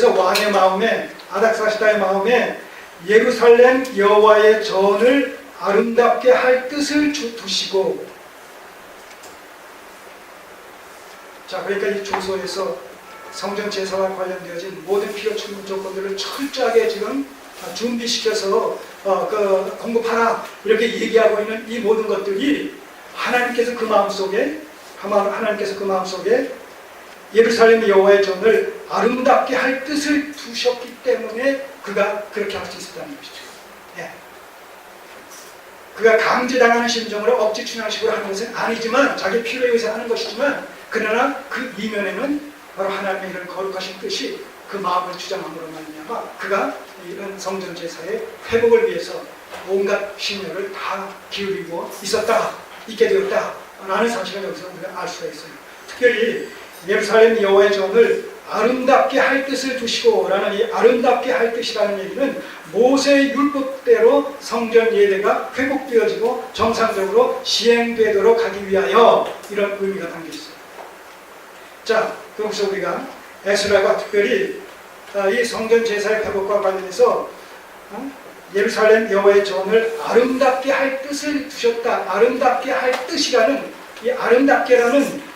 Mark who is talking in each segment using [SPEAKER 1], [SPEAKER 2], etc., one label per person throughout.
[SPEAKER 1] 그래서 왕의 마음에, 아닥사시다의 마음에 예루살렘 여호와의 전을 아름답게 할 뜻을 두시고, 자, 그러니까 이 조서에서 성전 제사와 관련되어진 모든 필요 충분 조건들을 철저하게 지금 준비시켜서 공급하라 이렇게 얘기하고 있는 이 모든 것들이 하나님께서 그 마음속에 예루살렘 여호와의 전을 아름답게 할 뜻을 두셨기 때문에 그가 그렇게 할 수 있었다는 것이죠. 예. 그가 강제당하는 심정으로 억지 춘향식으로 하는 것은 아니지만, 자기 필요에 의해서 하는 것이지만, 그러나 그 이면에는 바로 하나님의 이런 거룩하신 뜻이 그 마음을 주장함으로 말미암아 그가 이런 성전 제사의 회복을 위해서 온갖 심혈을 다 기울이고 있게 되었다라는 사실을 여기서 우리가 알 수가 있어요. 특별히 예루살렘 여호와의 전을 아름답게 할 뜻을 두시고라는 이 아름답게 할 뜻이라는 얘기는 모세의 율법대로 성전 예배가 회복되어지고 정상적으로 시행되도록 하기 위하여 이런 의미가 담겨 있어요. 자, 그래서 우리가 에스라가 특별히 이 성전 제사의 회복과 관련해서 예루살렘 여호와의 전을 아름답게 할 뜻을 두셨다. 아름답게 할 뜻이라는 이 아름답게라는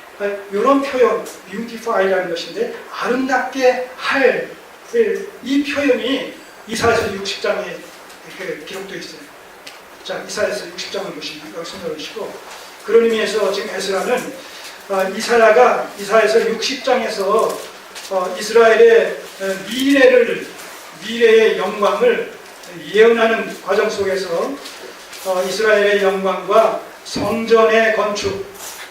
[SPEAKER 1] 이런 표현, beautify라는 것인데, 아름답게 할 이 표현이 이사야서 60장에 기록되어 있어요. 자, 이사야서 60장을 보시면 여기 손들으시고, 그런 의미에서 지금 에스라는 이사야서 60장에서 이스라엘의 미래의 영광을 예언하는 과정 속에서 이스라엘의 영광과 성전의 건축,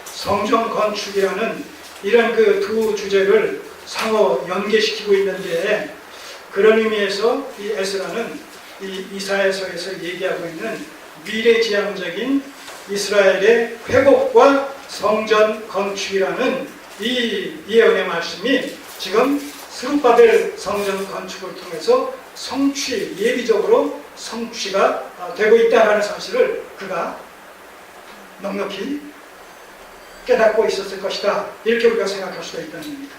[SPEAKER 1] 성전 건축이라는 이런 그 두 주제를 상호 연계시키고 있는데, 그런 의미에서 이 에스라는 이 이사야서에서 얘기하고 있는 미래지향적인 이스라엘의 회복과 성전 건축이라는 이 예언의 말씀이 지금 스룹바벨 성전 건축을 통해서 예비적으로 성취가 되고 있다는 사실을 그가 넉넉히 깨닫고 있었을 것이다. 이렇게 우리가 생각할 수가 있다는 겁니다.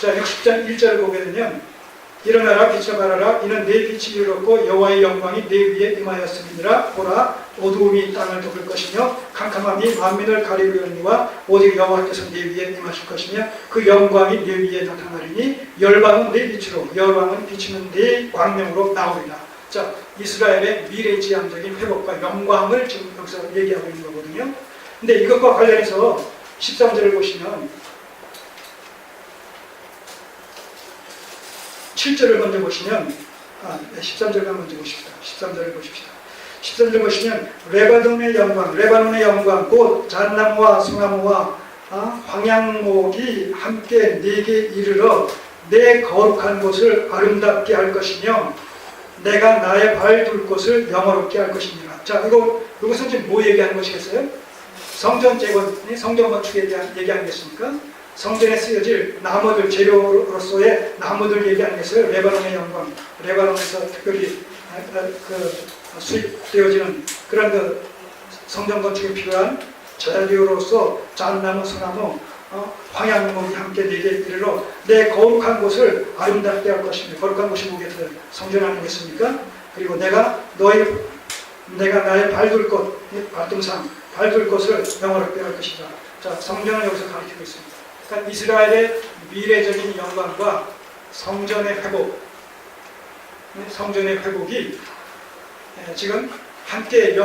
[SPEAKER 1] 자, 60장 1절을 보게 되면, 일어나라 빛을 발하라. 이는 내 빛이 이르렀고 여호와의 영광이 내 위에 임하였음이니라. 보라, 어두움이 땅을 덮을 것이며 캄캄함이 만민을 가리우려니와 오직 여호와께서 내 위에 임하실 것이며 그 영광이 내 위에 나타나리니 열방은 내 빛으로, 열왕은 비치는 내 광명으로 나오리라. 자, 이스라엘의 미래지향적인 회복과 영광을 지금 여기서 얘기하고 있는 거거든요. 근데 이것과 관련해서 13절을 보시면, 7절을 먼저 보시면, 13절을 먼저 보십시다. 13절을 보십시다. 13절 보시면, 레바논의 영광, 곧 잣나무와 소나무와 황양목이 함께 네게 이르러 내 거룩한 곳을 아름답게 할 것이며 내가 나의 발 둘 곳을 영화롭게 할 것이니라. 자, 이것은 지금 뭐 얘기하는 것이겠어요? 성전 재건, 성전 건축에 대한 얘기 아니겠습니까? 성전에 쓰여질 나무들, 재료로서의 나무들 얘기 아니겠어요? 레바논의 영광, 레바논에서 특별히 수입되어지는 그런 성전 건축에 필요한 재료로서 잣나무, 소나무, 황양목이 함께 네게 이르러 내 거룩한 곳을 아름답게 할 것이며, 거룩한 곳이 뭐겠어요? 성전 아니겠습니까? 그리고 내가 나의 발둘 곳, 발등상, 발둘 곳을 영화롭게 할 것이다. 자, 성전을 여기서 가리키고 있습니다. 그러니까 이스라엘의 미래적인 영광과 성전의 회복이 지금 함께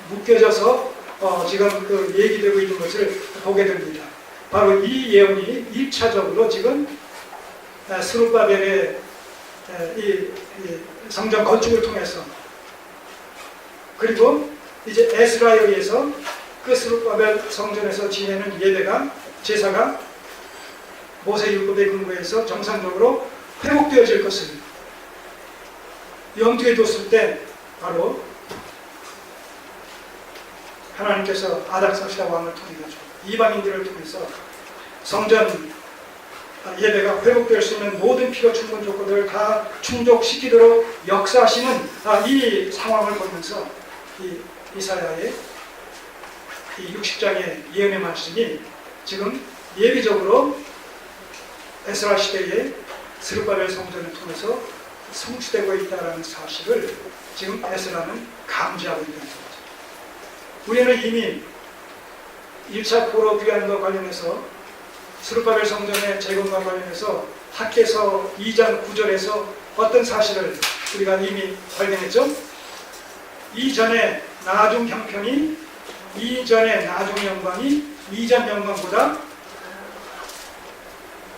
[SPEAKER 1] 묶여져서 지금 그 얘기되고 있는 것을 보게 됩니다. 바로 이 예언이 1차적으로 지금 스룹바벨의 이 성전 건축을 통해서, 그리고 이제 에스라에 의해서 그 스룹바벨 성전에서 지내는 제사가 모세 율법에 근거해서 정상적으로 회복되어질 것을 염두에 뒀을 때, 바로 하나님께서 아닥사시다 왕을 통해서 이방인들을 통해서 성전 예배가 회복될 수 있는 모든 필요 충분 조건들을 다 충족시키도록 역사하시는 이 상황을 보면서 이 이사야의 이 60장의 예언의 말씀이 지금 예비적으로 에스라 시대에 스룹바벨 성전을 통해서 성취되고 있다는 사실을 지금 에스라는 감지하고 있는 거죠. 우리는 이미 1차 포로 귀환과 관련해서 스룹바벨 성전의 재건과 관련해서 학개서 2장 9절에서 어떤 사실을 우리가 이미 발견했죠? 이전의 나중 형편이, 이전의 나중 영광이 이전 영광보다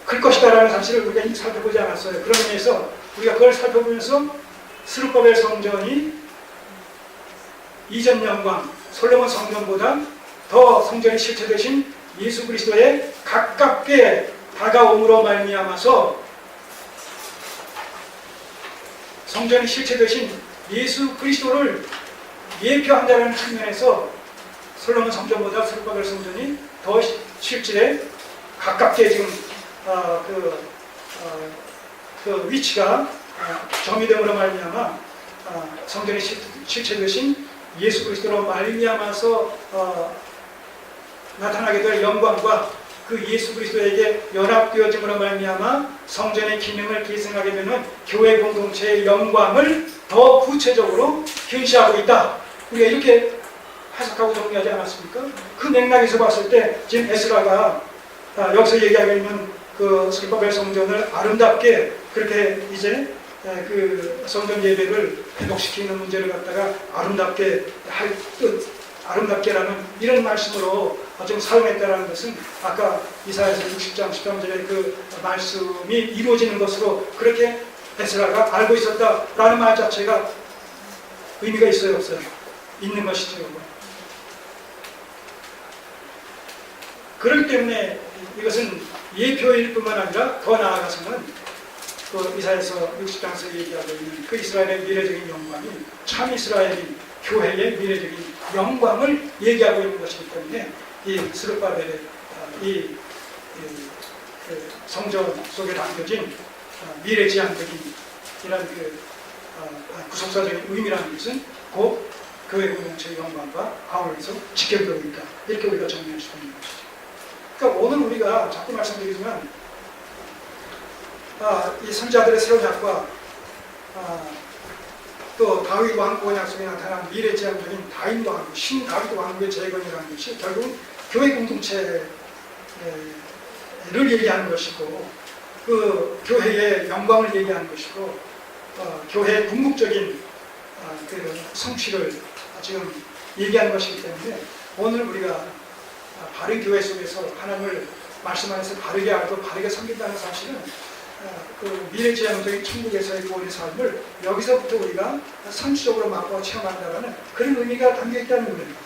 [SPEAKER 1] 클 것이다라는 사실을 우리가 이미 살펴보지 않았어요. 그런 의미에서 우리가 그걸 살펴보면서 스룹바벨 성전이 이전 영광, 솔로몬 성전보다 더 성전이 실체되신 예수 그리스도에 가깝게 다가옴으로 말미암아서 성전이 실체되신 예수 그리스도를 예표한다는 측면에서 솔로몬 성전보다 스룹바벨 성전이 더 실질에 가깝게 지금 그 위치가 점이됨으로 말미암아 성전이 실체되신 예수 그리스도로 말미암아서 나타나게 될 영광과 그 예수 그리스도에게 연합되어짐으로 말미암아 성전의 기능을 계승하게 되는 교회 공동체의 영광을 더 구체적으로 현시하고 있다. 우리가 이렇게 해석하고 정리하지 않았습니까? 그 맥락에서 봤을 때 지금 에스라가 여기서 얘기하고 있는 그 스룹바벨 성전을 아름답게 그렇게 이제 그 성전 예배를 회복시키는 문제를 갖다가 아름답게 할 뜻, 아름답게라는 이런 말씀으로 좀 사용했다는 것은 아까 이사야서 60장 13절의 그 말씀이 이루어지는 것으로 그렇게 에스라가 알고 있었다라는 말 자체가 의미가 있어요, 없어요? 있는 것이죠. 그렇기 때문에 이것은 예표일 뿐만 아니라 더 나아가서는 그 이사야서 60장에서 얘기하고 있는 그 이스라엘의 미래적인 영광이 참 이스라엘인 교회의 미래적인 영광을 얘기하고 있는 것이기 때문에 이 스룹바벨의 그 성전 속에 담겨진 미래지향적인 이런 그 구속사적인 의미라는 것은 곧 교회 공동체의 영광과 아울러서 지켜지고 있다. 이렇게 우리가 정리할 수 있는 것이죠. 그러니까 오늘 우리가 자꾸 말씀드리지만 이 선지자들의 새로운 약과 또 다윗 왕국의 약속에 나타난 미래지향적인 다윗 왕국, 신다윗 왕국의 재건이라는 것이 결국 교회 공동체를 얘기하는 것이고 그 교회의 영광을 얘기하는 것이고 교회의 궁극적인 그 성취를 지금 얘기하는 것이기 때문에 오늘 우리가 바른 교회 속에서 하나님을 말씀 안에서 바르게 알고 바르게 섬긴다는 사실은 그 미래지향적인 천국에서의 구원의 삶을 여기서부터 우리가 선취적으로 맛보아 체험한다는 그런 의미가 담겨있다는 거예요.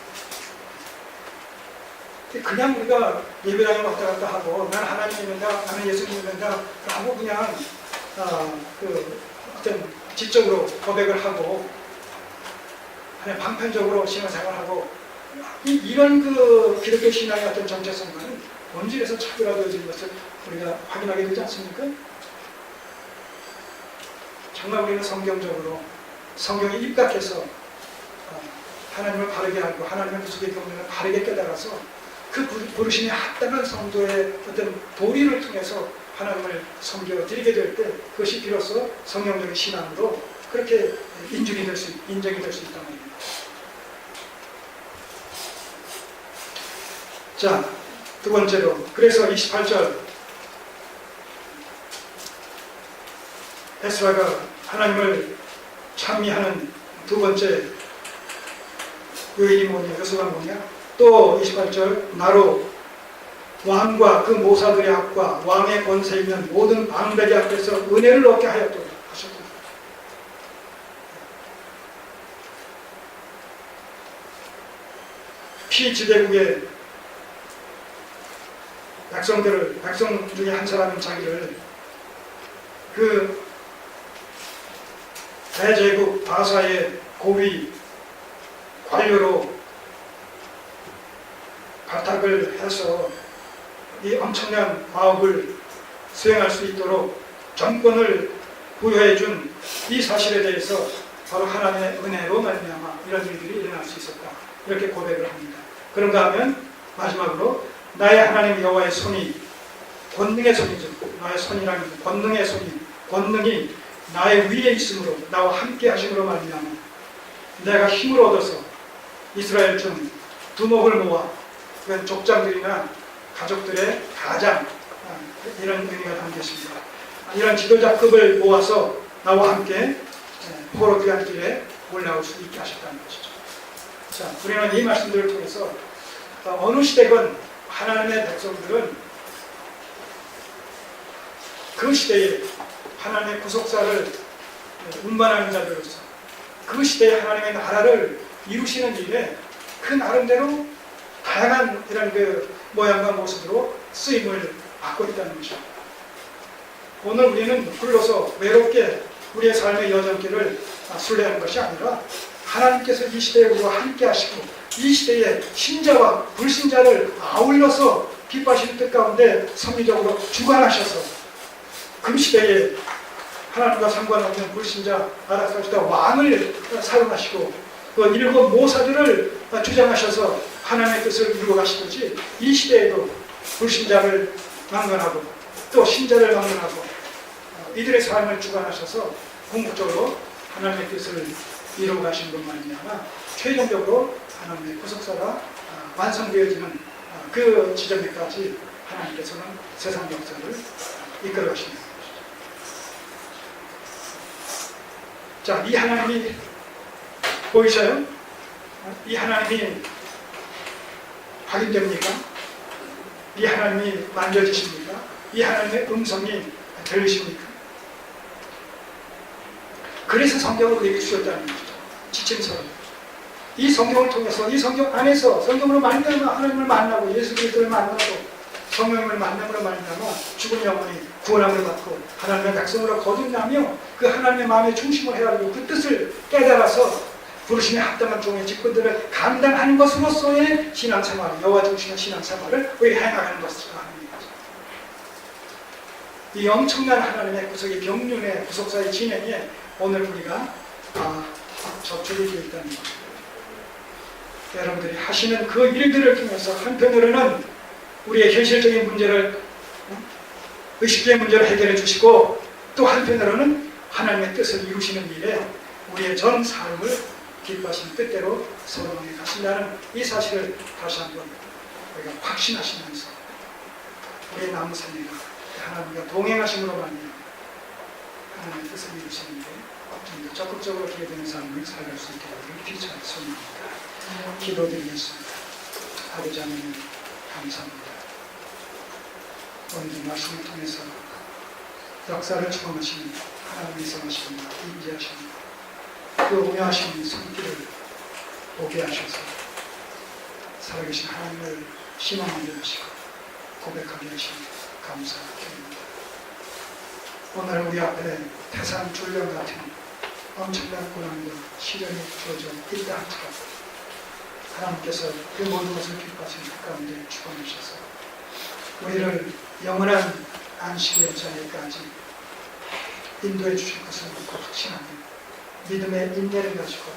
[SPEAKER 1] 그냥 우리가 예배당에 왔다 갔다 하고 난 하나님 믿는다, 나는 예수 믿는다 하고 그냥 그 어떤 지적으로 고백을 하고 그냥 방편적으로 신앙생활하고 이런 그 기독교 신앙의 어떤 정체성과는 본질에서 차별화되어진 것을 우리가 확인하게 되지 않습니까? 정말 우리는 성경적으로 성경에 입각해서 하나님을 바르게 알고 하나님의 구속의 경륜을 바르게 깨달아서 그 부르심에 합당한 성도의 어떤 도리를 통해서 하나님을 섬겨드리게 될 때 그것이 비로소 성경적인 신앙으로 그렇게 인정이 될 수 있단 말입니다. 자, 두 번째로 그래서 28절 에스라가 하나님을 찬미하는 두 번째 요일이 뭐냐, 요소가 뭐냐? 또 28절 나로 왕과 그 모사들의 앞과 왕의 권세 있는 모든 방백의 앞에서 은혜를 얻게 하였도다 하셨다. 피지대국의 백성 중에 한 사람인 자기를 그 대제국 바사의 고위 관료로 발탁을 해서 이 엄청난 마업을 수행할 수 있도록 정권을 부여해 준 이 사실에 대해서 바로 하나님의 은혜로 말미암아 이런 일들이 일어날 수 있었다. 이렇게 고백을 합니다. 그런가 하면 마지막으로 나의 하나님 여호와의 손이 권능의 손이죠. 나의 손이라는 권능의 손이 권능이 나의 위에 있으므로 나와 함께 하심으로 말미암아 내가 힘을 얻어서 이스라엘 중 두목을 모아 그건 족장들이나 가족들의 가장 이런 의미가 담겨 있습니다. 이런 지도자급을 모아서 나와 함께 포로기한 길에 올라올 수 있게 하셨다는 것이죠. 자, 우리는 이 말씀들을 통해서 어느 시대건 하나님의 백성들은 그 시대에 하나님의 구속사를 운반하는 자들로서 그 시대에 하나님의 나라를 이루시는 일에 그 나름대로 다양한 이런 그 모양과 모습으로 쓰임을 받고 있다는 것입니다. 오늘 우리는 불러서 외롭게 우리의 삶의 여정길을 순례하는 것이 아니라 하나님께서 이 시대에 우리와 함께 하시고 이 시대에 신자와 불신자를 아울러서 기뻐하시는 뜻 가운데 섭리적으로 주관하셔서 그 시대에 하나님과 상관없는 불신자 아닥사주다 왕을 사용하시고 그 일곱 모사들을 주장하셔서 하나님의 뜻을 이루어 가시듯이 이 시대에도 불신자를 망론하고 또 신자를 망론하고 이들의 삶을 주관하셔서 궁극적으로 하나님의 뜻을 이루어 가신 것만이냐마 최종적으로 하나님의 구속사가 완성되어지는 그 지점에까지 하나님께서는 세상 역사를 이끌어 가시는 것이죠. 자, 이 하나님이 보이셔요? 이 하나님이 확인됩니까? 이 하나님이 만져지십니까? 이 하나님의 음성이 들리십니까? 그래서 성경을 우리에게 주셨다는 것이죠. 지침서를. 이 성경을 통해서, 이 성경 안에서 성경으로 말미암아 하나님을 만나고 예수 그리스도를 만나고 성령님을 만남으로 말미암아 죽은 영혼이 구원함을 받고 하나님의 백성으로 거듭나며 그 하나님의 마음의 중심을 헤아리고 그 뜻을 깨달아서 부르심에 합당한 종의 직분들을 감당하는 것으로서의 신앙생활, 여호와 중심의 신앙생활을 우리 행하는 것을 합니다. 이 엄청난 하나님의 구속의 경륜의 구속사의 진행에 오늘 우리가 접촉이 되어 있다는 것입니다. 여러분들이 하시는 그 일들을 통해서 한편으로는 우리의 현실적인 문제를 의식주의 문제를 해결해 주시고 또 한편으로는 하나님의 뜻을 이루시는 일에 우리의 전 삶을 기뻐하시는 뜻대로 소망해 가신다는 이 사실을 다시 한번 우리가 확신하시면서 우리의 남은 삶에가 하나님과 동행하심으로 말미암아 하나님의 뜻을 이루시는 데 좀 더 적극적으로 기회되는 삶을 살아갈 수 있게 되기를 기도하는 소망입니다. 기도드리겠습니다. 아버지 하나님 감사합니다. 오늘 말씀을 통해서 역사를 주관하시는 하나님의 성하시는 임재하시는 그 오묘하신 손길을 보게 하셔서 살아계신 하나님을 신앙하게 하시고 고백하게 하시니 감사드립니다. 오늘 우리 앞에 태산 줄령 같은 엄청난 고난과 시련이 주어져 있다 할지라도 하나님께서 그 모든 것을 기뻐하시는 가운데 주관하셔서 우리를 영원한 안식의 자리까지 인도해 주실 것을 믿고 확신하며 믿음의 인내를 가지고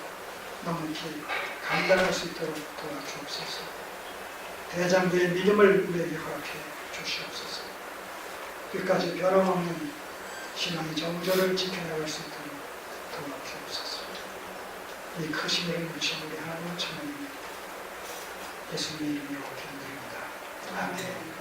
[SPEAKER 1] 넉넉히 감당할 수 있도록 도와주옵소서. 대장부의 믿음을 우리에게 허락해 주시옵소서. 끝까지 변함없는 신앙의 정절을 지켜나갈 수 있도록 도와주옵소서. 이 크신 일을 누리신 우리 하나님 찬양합니다. 예수님의 이름으로 기도드립니다. 아멘.